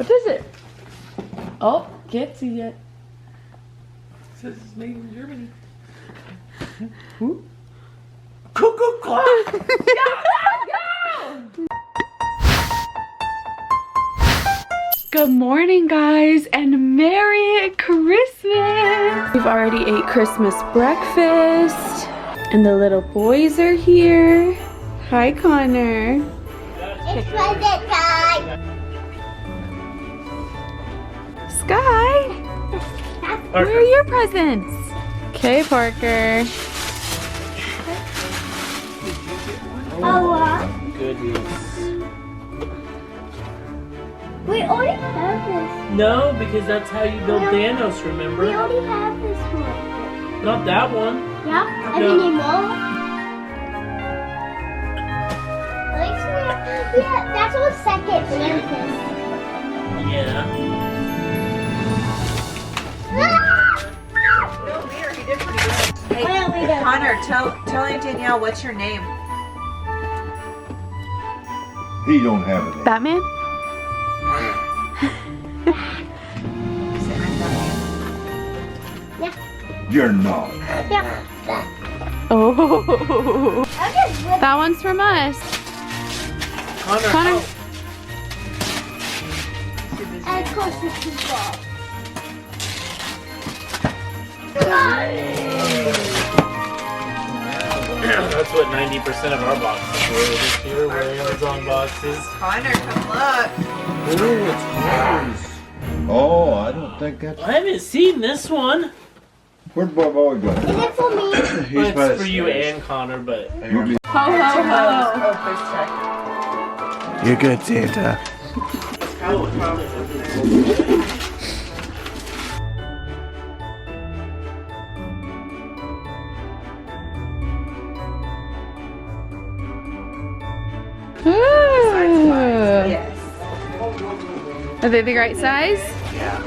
What is it? Oh, can't see yet. It says it's made in Germany. Who? Cuckoo clock! Go! Good morning, guys, and Merry Christmas! We've already ate Christmas breakfast, and the little boys are here. Hi, Connor. It's present time. Sky, where are your presents? Okay, Parker. Oh, Goodness. we already have this. No, because that's how you build Thanos, remember? We already have this one. Not that one. Yeah? No. I need more. Yeah, that's our second Santa's. Yeah. No, Lear, he did pretty good. Hey, Connor, tell Aunt Danielle what's your name. He don't have it. Batman? You're not. Yeah. Oh, I just whipped that one's from us. Connor. and of course it's too far. That's what 90% of our boxes were this year, were Amazon boxes. Connor, come look. Ooh, it's yours. Oh, I don't think that's. I haven't seen this one. Where'd Boy Boy go? Is it for me? Well, it's for you and Connor, but You'll be- Ho, ho, ho. Oh, first check. You're good, Santa. Ooh. Yes. Are they the right size? Yeah.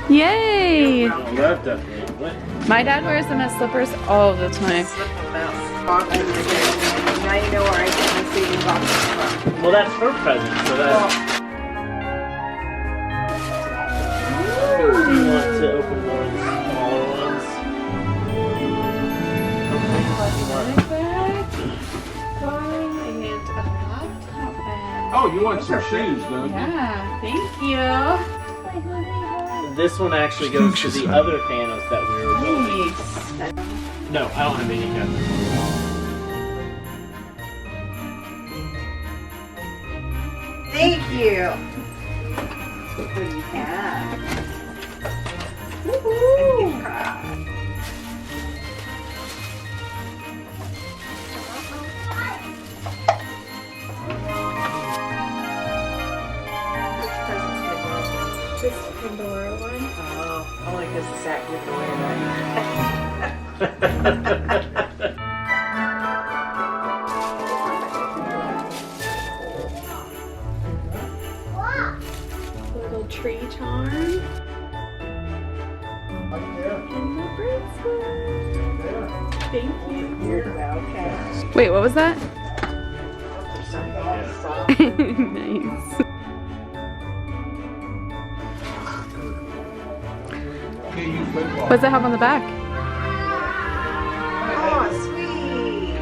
Yay! no, that definitely. What? My dad wears them as slippers all the time. Slip them out. Boxes again. Now you know where I get my saving boxes from. Well, that's her present, so that's. Do you want to open more of the smaller ones? Oh, you want some shoes, don't you? Yeah, thank you. This one actually goes to the other Thanos that we were building. No, I don't have any yet. Thank you. What do you have? Woohoo! This Pandora one. Oh, only because Zach gave it away, right? Little tree charm. And the bracelet. Thank you. Okay. Wait, what was that? Nice. What does it have on the back? Oh, sweet.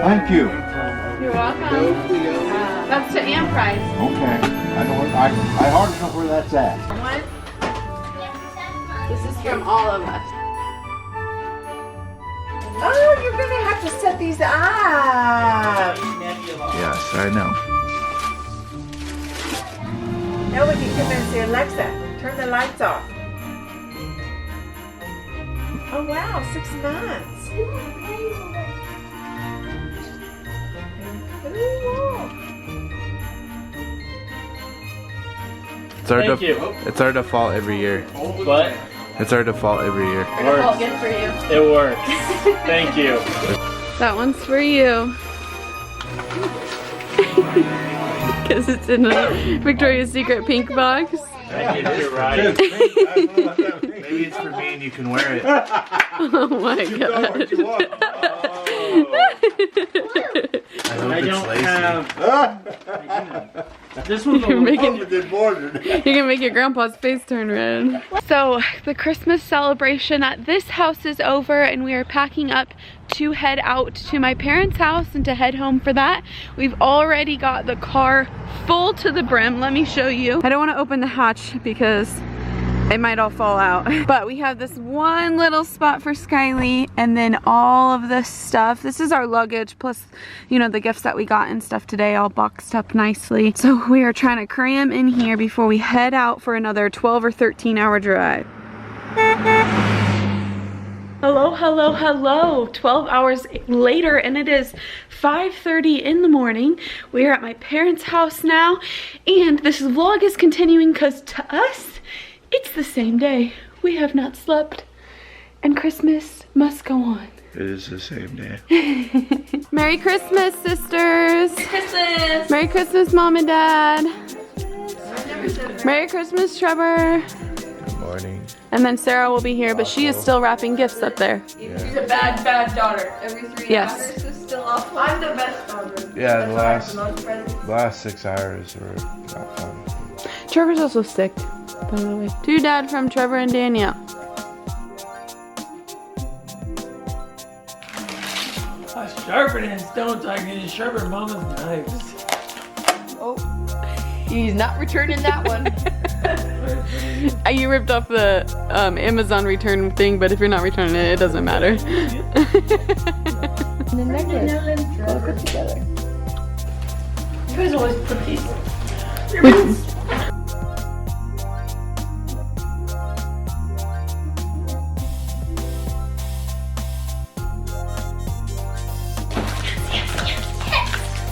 Thank you. You're welcome. That's to Ann Price. Okay. I hardly know where that's at. One. This is from all of us. Oh, you're gonna have to set these up. Yes, I know. Now we can come in and say, Alexa, turn the lights off. Oh wow, 6 months. Thank you. It's our default every year. What? It's our default every year. Works. Good for you. It works. Thank you. That one's for you. Because it's in a Victoria's Secret pink box. I think you're right. Maybe it's for me and you can wear it. Oh my god. I it's don't lazy. have. This one's a You're little. making, Good morning. you're gonna make your grandpa's face turn red. So the Christmas celebration at this house is over and we are packing up to head out to my parents' house and to head home for that. We've already got the car full to the brim. Let me show you. I don't want to open the hatch because it might all fall out. But we have this one little spot for Skylee and then all of this stuff. This is our luggage plus, you know, the gifts that we got and stuff today all boxed up nicely. So we are trying to cram in here before we head out for another 12 or 13 hour drive. Hello, hello, hello. 12 hours later and it is 5:30 in the morning. We are at my parents' house now and this vlog is continuing because to us, it's the same day. We have not slept and Christmas must go on. It is the same day. Merry Christmas, sisters. Merry Christmas. Merry Christmas, Mom and Dad. Merry Christmas, Trevor. Good morning. And then Sarah will be here, but she is still wrapping gifts up there. She's a bad, bad daughter. Every 3 Yes. hours is still awful. I'm the best daughter. Yeah, the last 6 hours were not fun. Trevor's also sick, by the way. To Dad from Trevor and Danielle. Sharpen and stones, I can sharpen mama's knives. Oh, he's not returning that one. You ripped off the Amazon return thing, but if you're not returning it, it doesn't matter. The necklace. All put together. You guys always put these.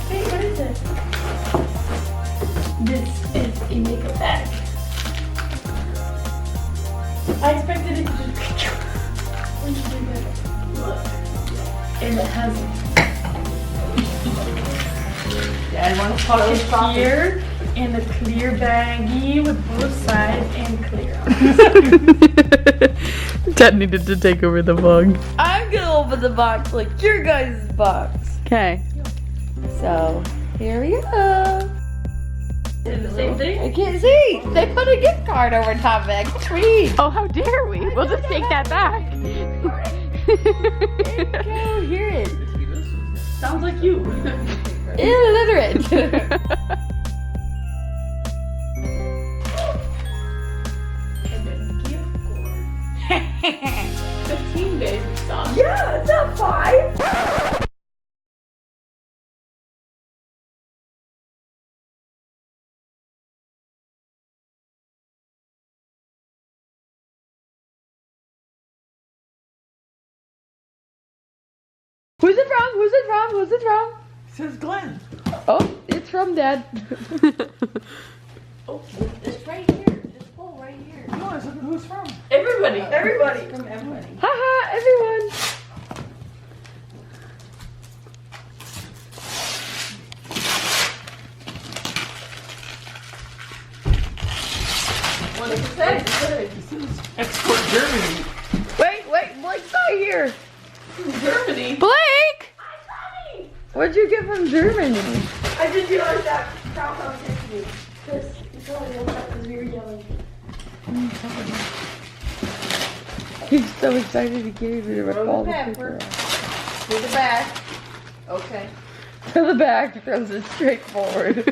Hey, what is it? This is a makeup bag. I expected it to just when you do that. Look. And it has I want to pocket here and a clear baggie with both sides and clear. Dad needed to take over the vlog. I'm gonna open the box like your guys' box. Okay. So here we go. Same thing? I can't see. They put a gift card over top of it. I can read. Oh, how dare we? We'll just take that back. Go hear it. Sounds like you. Illiterate. Yeah, it's not 5. Who's it from? Who's it from? Who's it from? It says Glenn. Oh, it's from Dad. Oh, It's right here. This pole right here. no, I said who's from? Everybody. Everybody. From everybody. Haha, everyone. What does it say? It says export Germany. Wait, Blake's not here. Germany? Blake! What'd you get from Germany? I didn't realize that Crown was texting me. Because you told me that was we were yelling. He's so excited he can't even recall Throw the the picture. To the back. Okay. To the back, throws it straight forward.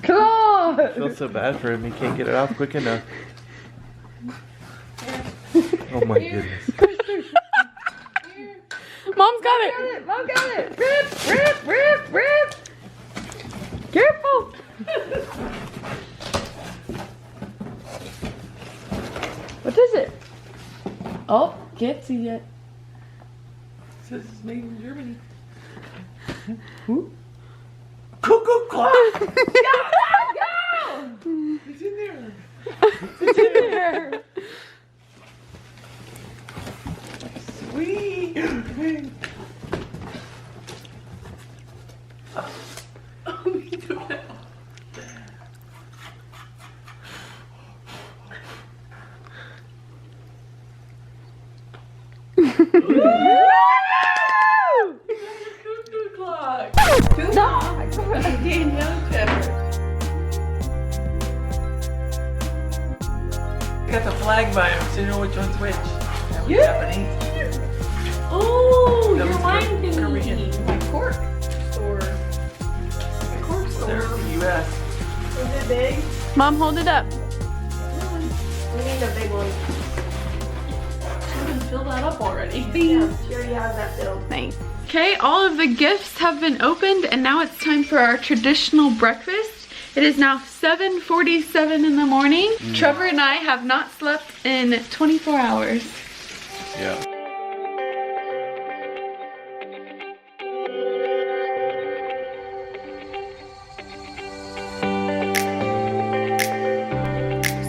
Come on! I feel so bad for him. He can't get it off quick enough. Oh my goodness. Mom's got it. Mom got it! Rip! Rip! Rip! Rip! Careful! What is it? Oh, can't see yet. It says it's made in Germany. Who? Cuckoo clock! Go! It's in there. It's in there. Sweet. Cuckoo clock. Danielle Trevor. Got the flag by him, so you know which one's which. That was Japanese. Oh, That your was wine Korean. thingy. My cork store. My cork store. There's the U.S. Is it big? Mom, hold it up. We need a big one. You can fill that up already. Yeah, she already has that filled. Nice. Okay, all of the gifts have been opened and now it's time for our traditional breakfast. It is now 7:47 in the morning. Trevor and I have not slept in 24 hours. Yeah.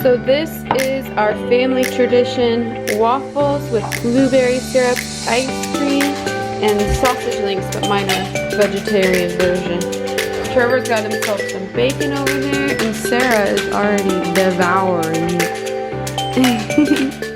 So this is our family tradition, waffles with blueberry syrup, ice cream, and sausage links, but mine are vegetarian version. Trevor's got himself some bacon over there, and Sarah is already devouring it.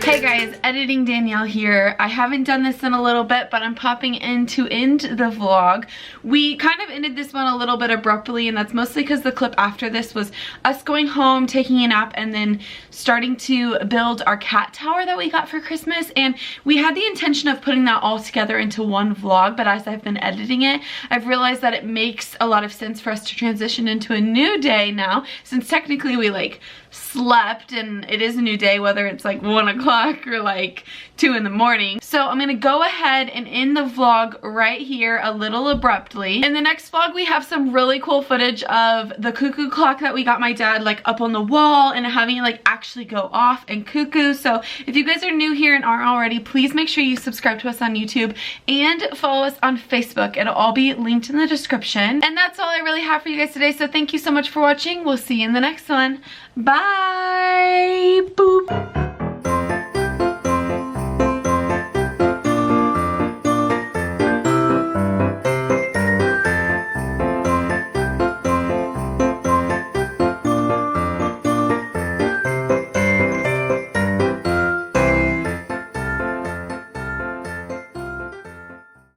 Hey guys, editing Danielle here. I haven't done this in a little bit, but I'm popping in to end the vlog. We kind of ended this one a little bit abruptly, and that's mostly because the clip after this was us going home, taking a nap, and then starting to build our cat tower that we got for Christmas. And we had the intention of putting that all together into one vlog, but as I've been editing it, I've realized that it makes a lot of sense for us to transition into a new day now, since technically we like slept and it is a new day, whether it's like 1 o'clock or like 2 in the morning. So I'm gonna go ahead and end the vlog right here a little abruptly. In the next vlog we have some really cool footage of the cuckoo clock that we got my dad like up on the wall and having it like actually go off and cuckoo. So if you guys are new here and aren't already, please make sure you subscribe to us on YouTube and follow us on Facebook. It'll all be linked in the description. And that's all I really have for you guys today, so thank you so much for watching. We'll see you in the next one. Bye!